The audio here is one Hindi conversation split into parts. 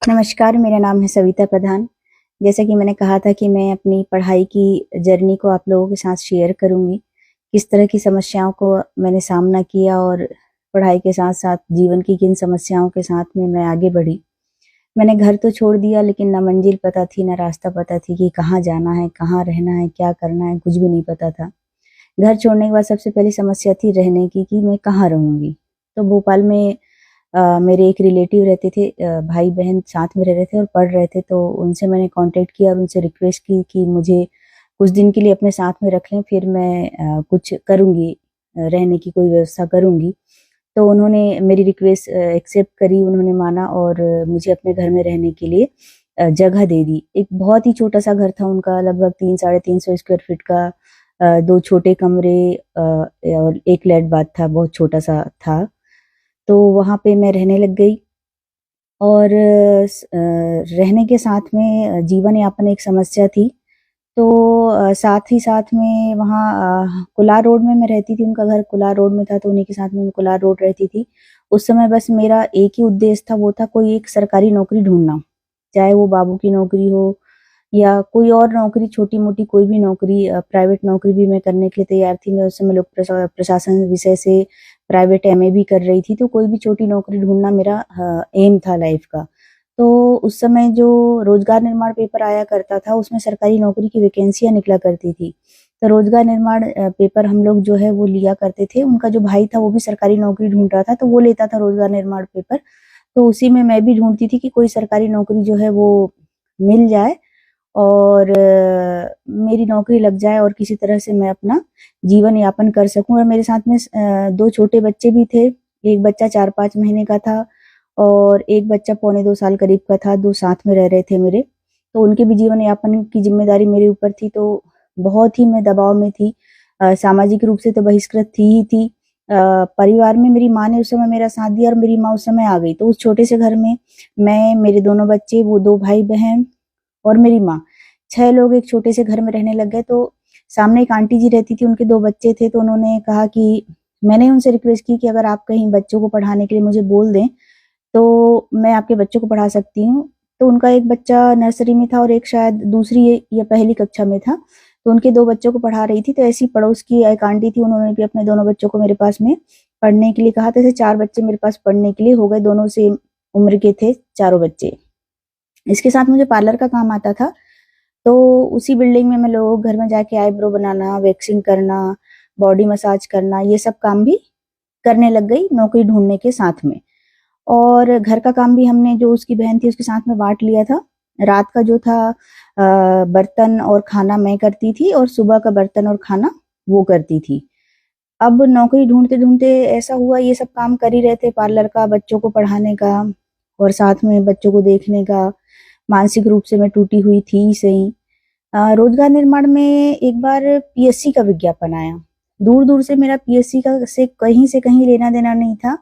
नमस्कार, मेरा नाम है सविता प्रधान। जैसा कि मैंने कहा था कि मैं अपनी पढ़ाई की जर्नी को आप लोगों के साथ शेयर करूँगी। किस तरह की समस्याओं को मैंने सामना किया और पढ़ाई के साथ-साथ जीवन की किन समस्याओं के साथ में मैं आगे बढ़ी। मैंने घर तो छोड़ दिया लेकिन ना मंजिल पता थी, ना रास्ता पता थी कि कहाँ जाना है, कहाँ रहना है, क्या करना है, कुछ भी नहीं पता था। घर छोड़ने के बाद सबसे पहली समस्या थी रहने की कि मैं कहाँ रहूँगी। तो भोपाल में मेरे एक रिलेटिव रहते थे, भाई-बहन साथ में रह रहे थे और पढ़ रहे थे, तो उनसे मैंने कॉन्टैक्ट किया और उनसे रिक्वेस्ट की कि मुझे कुछ दिन के लिए अपने साथ में रख लें, फिर मैं कुछ करूँगी, रहने की कोई व्यवस्था करूँगी। तो उन्होंने मेरी रिक्वेस्ट एक्सेप्ट करी, उन्होंने माना और मुझे अपने घर में रहने के लिए जगह दे दी। एक बहुत ही छोटा-सा घर था उनका, लगभग 3 साढ़े 300 स्क्वायर फीट का, 2 छोटे कमरे और 1 लैट बाथ था, बहुत छोटा-सा था। तो वहाँ पे मैं रहने लग गई और रहने के साथ में जीवन यापन एक समस्या थी। तो साथ ही साथ में वहाँ कुलार रोड में मैं रहती थी, उनका घर कुलार रोड में था, तो उन्हीं के साथ में मैं कुलार रोड रहती थी। उस समय बस मेरा एक ही उद्देश्य था, वो था कोई एक सरकारी नौकरी ढूँढना। चाहे वो बाबू की नौकरी हो या कोई और नौकरी, छोटी-मोटी कोई भी नौकरी, प्राइवेट नौकरी भी मैं करने के लिए तैयार थी। मैं उस समय लोक प्रशासन विषय से प्राइवेट एमए भी कर रही थी, तो कोई भी छोटी नौकरी ढूँढना मेरा एम था लाइफ़ का। तो उस समय जो रोज़गार निर्माण पेपर आया करता था, उसमें सरकारी नौकरी की वैकेंसियाँ निकला करती थी। तो रोज़गार निर्माण पेपर हम लोग जो है वो लिया करते थे। उनका जो भाई था वो भी सरकारी नौकरी ढूँढ रहा था, तो वो लेता था रोज़गार निर्माण पेपर। तो उसी में मैं भी ढूँढती थी कि कोई सरकारी नौकरी जो है वो मिल जाए और मेरी नौकरी लग जाए और किसी तरह से मैं अपना जीवन यापन कर सकूँ। और मेरे साथ में 2 छोटे बच्चे भी थे। एक बच्चा 4-5 महीने का था और एक बच्चा पौने 2 साल करीब का था, 2 साथ में रह रहे थे मेरे। तो उनके भी जीवन यापन की ज़िम्मेदारी मेरे ऊपर थी, तो बहुत ही मैं दबाव में थी। सामाजिक रूप से तो बहिष्कृत थी ही थी। परिवार में मेरी माँ ने उस समय मेरा साथ दिया और मेरी माँ उस समय आ गई। तो उस छोटे से घर में मैं, मेरे दोनों बच्चे, वो 2 भाई-बहन और मेरी माँ, 6 लोग एक छोटे से घर में रहने लग गए। तो सामने एक आंटी जी रहती थी, उनके 2 बच्चे थे, तो उन्होंने कहा कि मैंने उनसे रिक्वेस्ट की कि अगर आप कहीं बच्चों को पढ़ाने के लिए मुझे बोल दें, तो मैं आपके बच्चों को पढ़ा सकती हूँ। तो उनका एक बच्चा नर्सरी में था और एक शायद दूसरी या पहली कक्षा में था। तो उनके 2 बच्चों को पढ़ा रही थी, तो ऐसी पड़ोस की एक आंटी थी, उन्होंने भी अपने दोनों बच्चों को मेरे पास में पढ़ने के लिए कहा। तो ऐसे 4 बच्चे मेरे पास पढ़ने के लिए हो गए, दोनों सेम उम्र के थे चारों बच्चे। इसके साथ मुझे पार्लर का काम आता था, तो उसी बिल्डिंग में मैं लोगों के घर में जाके आईब्रो बनाना, वैक्सिंग करना, बॉडी मसाज करना, ये सब काम भी करने लग गई नौकरी ढूँढने के साथ में। और घर का काम भी हमने, जो उसकी बहन थी उसके साथ में बाँट लिया था। रात का जो था बर्तन और खाना मैं करती थी और सुबह का बर्तन और खाना वो करती थी। अब नौकरी ढूँढते-ढूँढते ऐसा हुआ, ये सब काम कर ही रहे थे, पार्लर का, बच्चों को पढ़ाने का और साथ में बच्चों को देखने का। मानसिक रूप से मैं टूटी हुई थी ही सही। रोज़गार निर्माण में एक बार पीएससी का विज्ञापन आया। दूर-दूर से मेरा पीएससी का से कहीं लेना-देना नहीं था।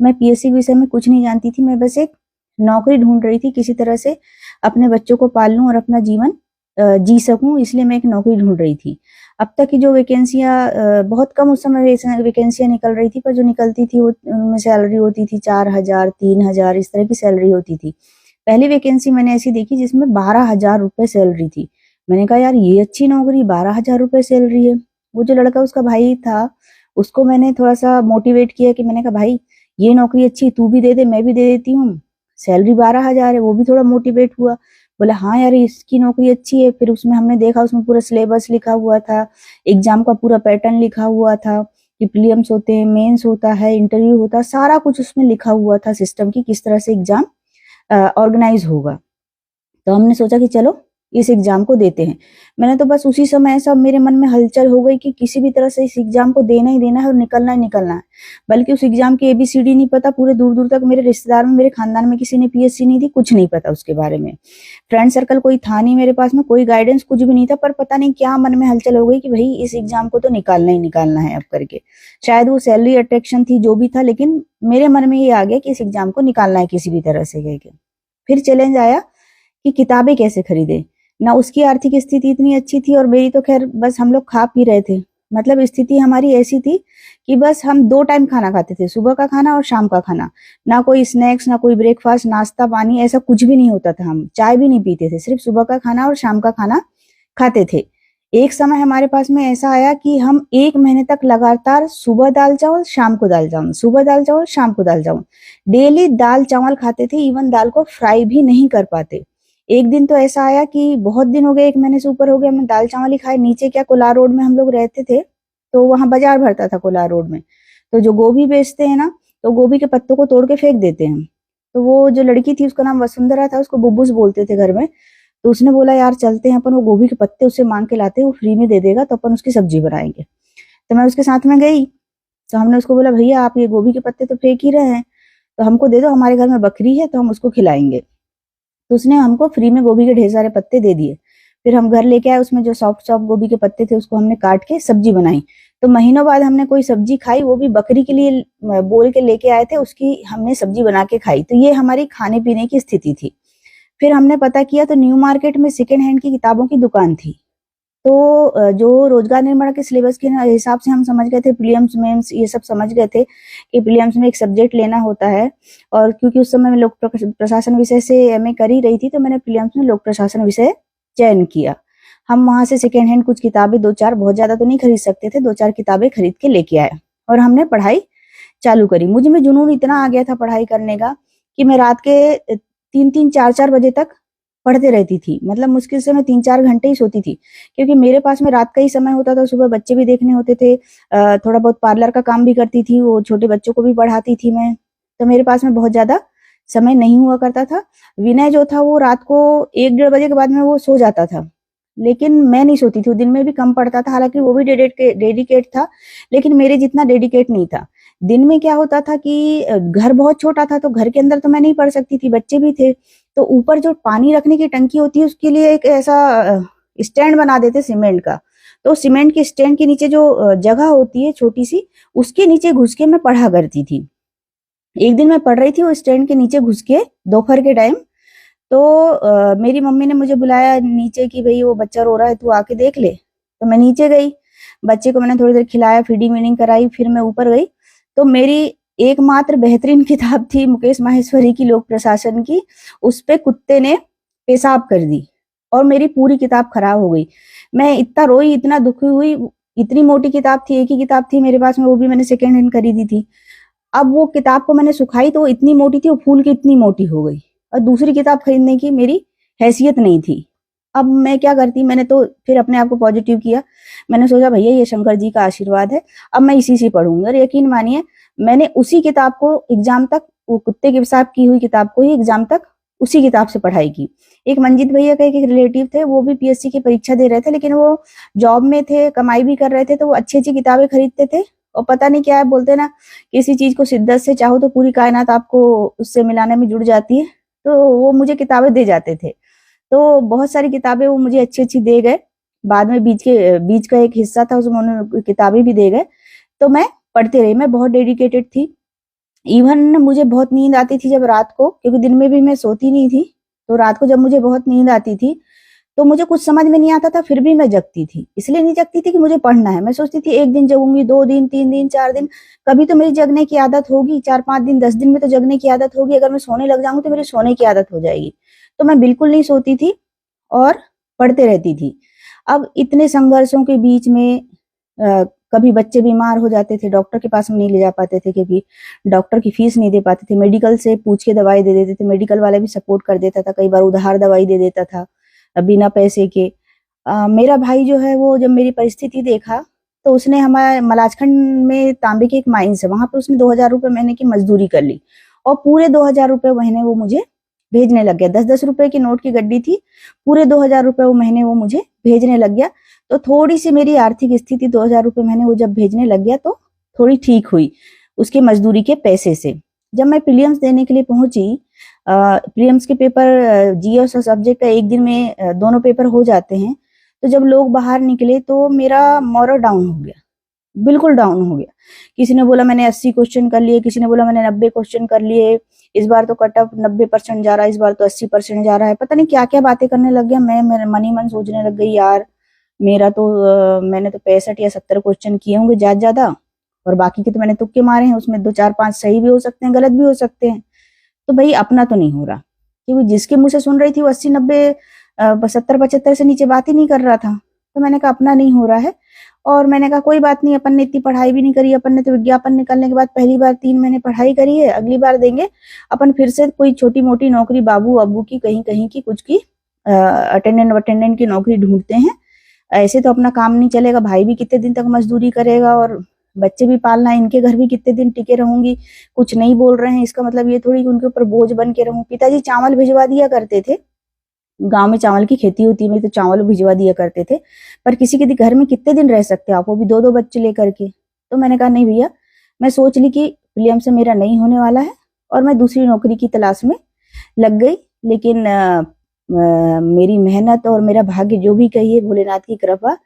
मैं पीएससी के विषय में कुछ नहीं जानती थी। मैं बस एक नौकरी ढूँढ रही थी, किसी तरह से अपने बच्चों को पाल लूँ और अपना जीवन जी सकूँ, इसलिए मैं एक नौकरी ढूँढ रही थी। अब तक की जो वैकेंसियाँ, बहुत कम उस समय वैकेंसियाँ निकल रही थी, पर जो निकलती थी वो, उनमें सैलरी होती थी 4,000 3,000 इस तरह की सैलरी होती थी। पहली वैकेंसी मैंने ऐसी देखी जिसमें 12,000 रुपए सैलरी थी। मैंने कहा यार ये अच्छी नौकरी, 12,000 रुपए सैलरी है। वो जो लड़का उसका भाई था, उसको मैंने थोड़ा-सा मोटिवेट किया कि मैंने कहा भाई ये नौकरी अच्छी है, तू भी दे दे, मैं भी दे देती हूँ। सैलरी 12,000 है, वो भी थोड़ा मोटिवेट हुआ। बोला हाँ यार इसकी नौकरी अच्छी है। फिर उसमें हमने देखा, उसमें पूरा सिलेबस लिखा हुआ था, एग्ज़ाम का पूरा पैटर्न लिखा हुआ था कि प्रीलिम्स होते हैं, मेंस होता है, इंटरव्यू होता है, सारा कुछ उसमें लिखा हुआ था सिस्टम की किस तरह से एग्ज़ाम ऑर्गेनाइज़ होगा। तो हमने सोचा कि चलो इस एग्ज़ाम को देते हैं। मैंने तो बस उसी समय ऐसा मेरे मन में हलचल हो गई कि किसी भी तरह से इस एग्ज़ाम को देना ही देना है और निकलना ही निकलना है। बल्कि उस एग्ज़ाम की एबीसीडी नहीं पता, पूरे दूर-दूर तक मेरे रिश्तेदार में, मेरे खानदान में किसी ने पीएससी नहीं दी, कुछ नहीं पता उसके बारे में। फ्रेंड सर्कल कोई था नहीं मेरे पास में, कोई गाइडेंस कुछ भी नहीं था, पर पता नहीं क्या मन में हलचल हो गई कि भई इस एग्ज़ाम को तो निकालना ही निकालना है अब करके। शायद वो सैलरी अट्रैक्शन थी, जो भी था, लेकिन मेरे मन में ये आ गया कि इस एग्ज़ाम को निकालना है किसी भी तरह से कह के। फिर चैलेंज आया कि किताबें कैसे खरीदें? ना उसकी आर्थिक स्थिति इतनी अच्छी थी और मेरी तो ख़ैर बस हम लोग खा पी रहे थे। मतलब स्थिति हमारी ऐसी थी कि बस हम 2 टाइम खाना खाते थे, सुबह का खाना और शाम का खाना। ना कोई स्नैक्स, ना कोई ब्रेकफास्ट, नाश्ता पानी, ऐसा कुछ भी नहीं होता था। हम चाय भी नहीं पीते थे, सिर्फ सुबह का खाना और शाम का खाना खाते थे। एक समय हमारे पास में ऐसा आया कि हम 1 महीने तक लगातार सुबह दाल चावल, शाम को दाल चावल, सुबह दाल चावल, शाम को दाल चावल, डेली दाल चावल खाते थे। इवन दाल को फ्राई भी नहीं कर पाते। एक दिन तो ऐसा आया कि बहुत दिन हो गए, 1 महीने से ऊपर हो गया, हमने दाल चावल ही खाए। नीचे क्या कोलार रोड में हम लोग रहते थे, तो वहां बाजार भरता था कोलार रोड में। तो जो गोभी बेचते हैं ना, तो गोभी के पत्तों को तोड़ के फेंक देते हैं। तो वो जो लड़की थी, उसका नाम वसुंधरा था, उसको बुब्बूस बोलते थे घर में। तो उसने बोला यार चलते हैं अपन, वो गोभी के पत्ते उससे मांग के लाते हैं, वो फ्री में दे देगा, तो अपन उसकी सब्जी बनाएंगे। तो मैं उसके साथ में गई। तो हमने उसको बोला भैया आप ये गोभी के पत्ते तो फेंक ही रहे हैं, तो हमको दे दो, हमारे घर में बकरी है तो हम उसको खिलाएंगे। तो उसने हमको फ्री में गोभी के ढेर सारे पत्ते दे दिए। फिर हम घर लेके आए, उसमें जो सॉफ्ट सॉफ्ट गोभी के पत्ते थे उसको हमने काट के सब्जी बनाई। तो महीनों बाद हमने कोई सब्जी खाई, वो भी बकरी के लिए बोल के लेके आए थे, उसकी हमने सब्जी बना के खाई। तो ये हमारी खाने पीने की स्थिति थी। फिर हमने पता किया तो न्यू मार्केट में सेकेंड हैंड की किताबों की दुकान थी। तो जो रोजगार निर्माण के सिलेबस के हिसाब से हम समझ गए थे, प्रीलिम्स मेंस ये सब समझ गए थे कि प्रीलिम्स में एक सब्जेक्ट लेना होता है। और क्योंकि उस समय मैं लोक प्रशासन विषय से एमए कर ही रही थी, तो मैंने प्रीलिम्स में लोक प्रशासन विषय चयन किया। हम वहां से सेकेंड हैंड कुछ किताबें 2-4, बहुत ज्यादा तो नहीं खरीद सकते थे, 2-4 किताबें खरीद के लेके आए और हमने पढ़ाई चालू करी। मुझ में जुनून इतना आ गया था पढ़ाई करने का कि मैं रात के 3-3, 4-4 बजे तक पढ़ते रहती थी। मतलब मुश्किल से मैं 3-4 घंटे ही सोती थी, क्योंकि मेरे पास में रात का ही समय होता था। सुबह बच्चे भी देखने होते थे, थोड़ा बहुत पार्लर का काम भी करती थी, वो छोटे बच्चों को भी पढ़ाती थी मैं। तो मेरे पास में बहुत ज्यादा समय नहीं हुआ करता था। विनय जो था वो रात को 1-1:30 बजे के बाद में वो सो जाता था, लेकिन मैं नहीं सोती थी। वो दिन में भी कम पढ़ता था, हालांकि वो भी डेडिकेट था, लेकिन मेरे जितना डेडिकेट नहीं था। दिन में क्या होता था कि घर बहुत छोटा था, तो घर के अंदर तो मैं नहीं पढ़ सकती थी, बच्चे भी थे। तो ऊपर जो पानी रखने की टंकी होती है, उसके लिए एक ऐसा स्टैंड बना देते सीमेंट का। तो सीमेंट के स्टैंड के नीचे जो जगह होती है छोटी सी, उसके नीचे घुस के मैं पढ़ा करती थी। एक दिन मैं पढ़ रही थी वो स्टैंड के नीचे घुस के, दोपहर के टाइम। तो मेरी मम्मी ने मुझे बुलाया नीचे कि भाई वो बच्चा रो रहा है, तू आके देख ले। तो मैं नीचे गई, बच्चे को मैंने थोड़ी देर खिलाया, फीडिंग वीडिंग कराई, फिर मैं ऊपर गई। तो मेरी एकमात्र बेहतरीन किताब थी मुकेश माहेश्वरी की, लोक प्रशासन की। उस पे कुत्ते ने पेशाब कर दी और मेरी पूरी किताब खराब हो गई। मैं इतना रोई, इतना दुखी हुई। इतनी मोटी किताब थी, एक ही किताब थी मेरे पास में, वो भी मैंने सेकेंड हैंड खरीदी थी। अब वो किताब को मैंने सुखाई तो वो इतनी मोटी थी, वो फूल के इतनी मोटी हो गई, और दूसरी किताब खरीदने की मेरी हैसियत नहीं थी। अब मैं क्या करती, मैंने तो फिर अपने आप को पॉजिटिव किया। मैंने सोचा भैया ये शंकर जी का आशीर्वाद है, अब मैं इसी से पढ़ूंगी। और यकीन मानिए मैंने उसी किताब को एग्जाम तक, वो कुत्ते के पेशाब की हुई किताब को ही एग्जाम तक उसी किताब से पढ़ाई की। एक मंजीत भैया का एक रिलेटिव थे, वो भी पीएससी की परीक्षा दे रहे थे, लेकिन वो जॉब में थे, कमाई भी कर रहे थे, तो वो अच्छी अच्छी किताबें खरीदते थे। और पता नहीं क्या है, बोलते ना किसी चीज को शिद्दत से चाहो तो पूरी कायनात आपको उससे मिलाने में जुड़ जाती है। तो वो मुझे किताबें दे जाते थे। तो बहुत सारी किताबें वो मुझे अच्छी अच्छी दे गए। बाद में बीच का एक हिस्सा था, उसमें उन्होंने किताबें भी दे गए। तो मैं पढ़ती रही, मैं बहुत डेडिकेटेड थी। इवन मुझे बहुत नींद आती थी जब रात को, क्योंकि दिन में भी मैं सोती नहीं थी। तो रात को जब मुझे बहुत नींद आती थी, तो मुझे कुछ समझ में नहीं आता था, फिर भी मैं जगती थी। इसलिए नहीं जगती थी कि मुझे पढ़ना है, मैं सोचती थी 1 दिन जगूंगी, 2 दिन, 3 दिन, 4 दिन, कभी तो मेरी जगने की आदत होगी, 4-5 दिन, 10 दिन में तो जगने की आदत होगी। अगर मैं सोने लग जाऊंगी तो मेरी सोने की आदत हो जाएगी। तो मैं बिल्कुल नहीं सोती थी और पढ़ते रहती थी। अब इतने संघर्षों के बीच में कभी बच्चे बीमार हो जाते थे, डॉक्टर के पास हम नहीं ले जा पाते थे, क्योंकि डॉक्टर की फीस नहीं दे पाते थे। मेडिकल से पूछ के दवाई दे देते थे, मेडिकल वाला भी सपोर्ट कर देता था, कई बार उधार दवाई दे देता था बिना पैसे के। मेरा भाई जो है, वो जब मेरी परिस्थिति देखा, तो उसने हमारे मलाजखंड में तांबे की एक माइंस है, वहां पे उसने 2,000 रुपए महीने की मजदूरी कर ली, और पूरे 2,000 रुपए महीने वो मुझे भेजने लग गया। 10-10 रुपए की नोट की गड्डी थी, पूरे 2,000 रुपए वो महीने वो मुझे भेजने लग गया। तो थोड़ी सी मेरी आर्थिक स्थिति, 2,000 रुपए महीने वो जब भेजने लग गया, तो थोड़ी ठीक हुई उसके मजदूरी के पैसे से। जब मैं प्रीलिम्स देने के लिए पहुंची, प्रीलिम्स के पेपर जीएस और सब्जेक्ट का एक दिन में दोनों पेपर हो जाते हैं। तो जब लोग बाहर निकले तो मेरा मोरल डाउन हो गया, बिल्कुल डाउन हो गया। किसी ने बोला मैंने 80 क्वेश्चन कर लिए, किसी ने बोला मैंने 90 क्वेश्चन कर लिए, इस बार तो कट ऑफ 90% जा रहा है, इस बार तो 80% जा रहा है। पता नहीं क्या क्या बातें करने लग गया। मैं मन ही मन सोचने लग गई, यार मेरा तो मैंने तो 65 या 70 क्वेश्चन किए होंगे ज्यादा, और बाकी के तो मैंने तुक्के मारे हैं, उसमें 2 4 5 सही भी हो सकते हैं, गलत भी हो सकते हैं। तो भाई अपना तो नहीं हो रहा, क्योंकि जिसके मुंह से सुन रही थी वो 80 90 70 75 से नीचे बात ही नहीं कर रहा था। तो मैंने कहा अपना नहीं हो रहा है, और मैंने कहा कोई बात नहीं, अपन ने इतनी पढ़ाई भी नहीं करी, अपन ने तो विज्ञापन निकलने के बाद पहली बार 3 महीने पढ़ाई करी है, अगली बार देंगे अपन फिर से कोई छोटी मोटी नौकरी, बाबू अब्बू की कहीं कहीं की कुछ की अटेंडेंट की नौकरी ढूंढते हैं। ऐसे तो अपना काम नहीं चलेगा, भाई भी कितने दिन तक मजदूरी करेगा और बच्चे भी पालना है, इनके घर भी कितने दिन टिके रहूंगी। कुछ नहीं बोल रहे हैं इसका मतलब ये थोड़ी कि उनके ऊपर बोझ बन के रहूं। पिताजी चावल भिजवा दिया करते थे, गांव में चावल की खेती होती है, तो चावल भिजवा दिया करते थे, पर किसी के घर में कितने दिन रह सकते आप, वो भी 2 2 बच्चे लेकर के। तो मैंने कहा नहीं भैया, मैं सोच ली कि विलियम से मेरा नहीं होने वाला है, और मैं दूसरी नौकरी की तलाश में लग गई। लेकिन मेरी मेहनत और मेरा भाग्य जो भी कहिए, भोलेनाथ की कृपा,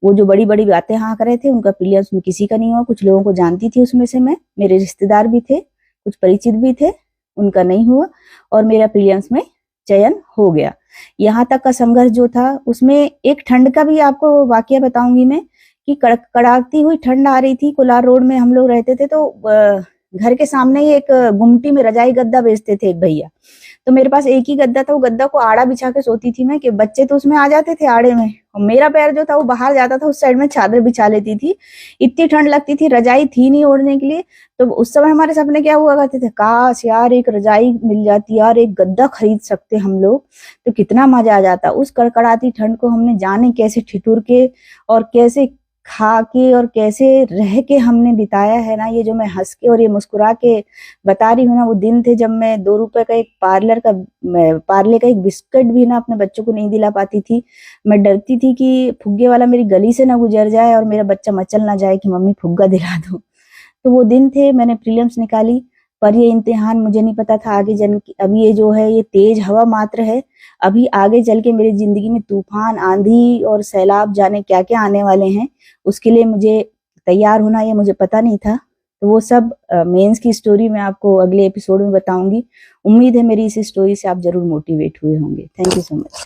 वो जो बड़ी बड़ी बातें हाँ कर रहे थे उनका प्रिलियम्स में किसी का नहीं हुआ। कुछ लोगों को जानती थी उसमें से मैं, मेरे रिश्तेदार भी थे, कुछ परिचित भी थे, उनका नहीं हुआ, और मेरा प्रिलियम्स में चयन हो गया। यहाँ तक का संघर्ष जो था, उसमें एक ठंड का भी आपको वाकया बताऊंगी मैं, कि कड़ाकती हुई ठंड आ रही थी। कोलार रोड में हम लोग रहते थे, तो घर के सामने ही एक गुमटी में रजाई गद्दा बेचते थे एक भैया। तो मेरे पास एक ही गद्दा था, वो गद्दा को आड़ा बिछा के सोती थी मैं, कि बच्चे तो उसमें आ जाते थे आड़े में, और मेरा पैर जो था वो बाहर जाता था, उस साइड में चादर बिछा लेती थी। इतनी ठंड लगती थी, रजाई थी नहीं ओढ़ने के लिए। तो उस समय हमारे सपने क्या हुआ करते थे, काश यार एक रजाई मिल जाती यार, एक गद्दा खरीद सकते हम लोग तो कितना मजा आ जाता। उस कड़कड़ाती ठंड को हमने जाने कैसे ठिठुर के और कैसे खा के और कैसे रह के हमने बिताया है ना। ये जो मैं हंस के और ये मुस्कुरा के बता रही हूँ ना, वो दिन थे जब मैं 2 रुपए का एक पार्ले का एक बिस्किट भी ना अपने बच्चों को नहीं दिला पाती थी। मैं डरती थी कि फुग्गे वाला मेरी गली से ना गुजर जाए और मेरा बच्चा मचल ना जाए कि मम्मी फुग्गा दिला दो। तो वो दिन थे। मैंने प्रीलिम्स निकाली, पर ये इम्तिहान मुझे नहीं पता था आगे अभी ये जो है ये तेज हवा मात्र है, अभी आगे चल के मेरी जिंदगी में तूफान, आंधी और सैलाब जाने क्या क्या आने वाले हैं, उसके लिए मुझे तैयार होना ये मुझे पता नहीं था। तो वो सब मेंस की स्टोरी मैं आपको अगले एपिसोड में बताऊंगी। उम्मीद है मेरी इस स्टोरी से आप जरूर मोटिवेट हुए होंगे। Thank you so much.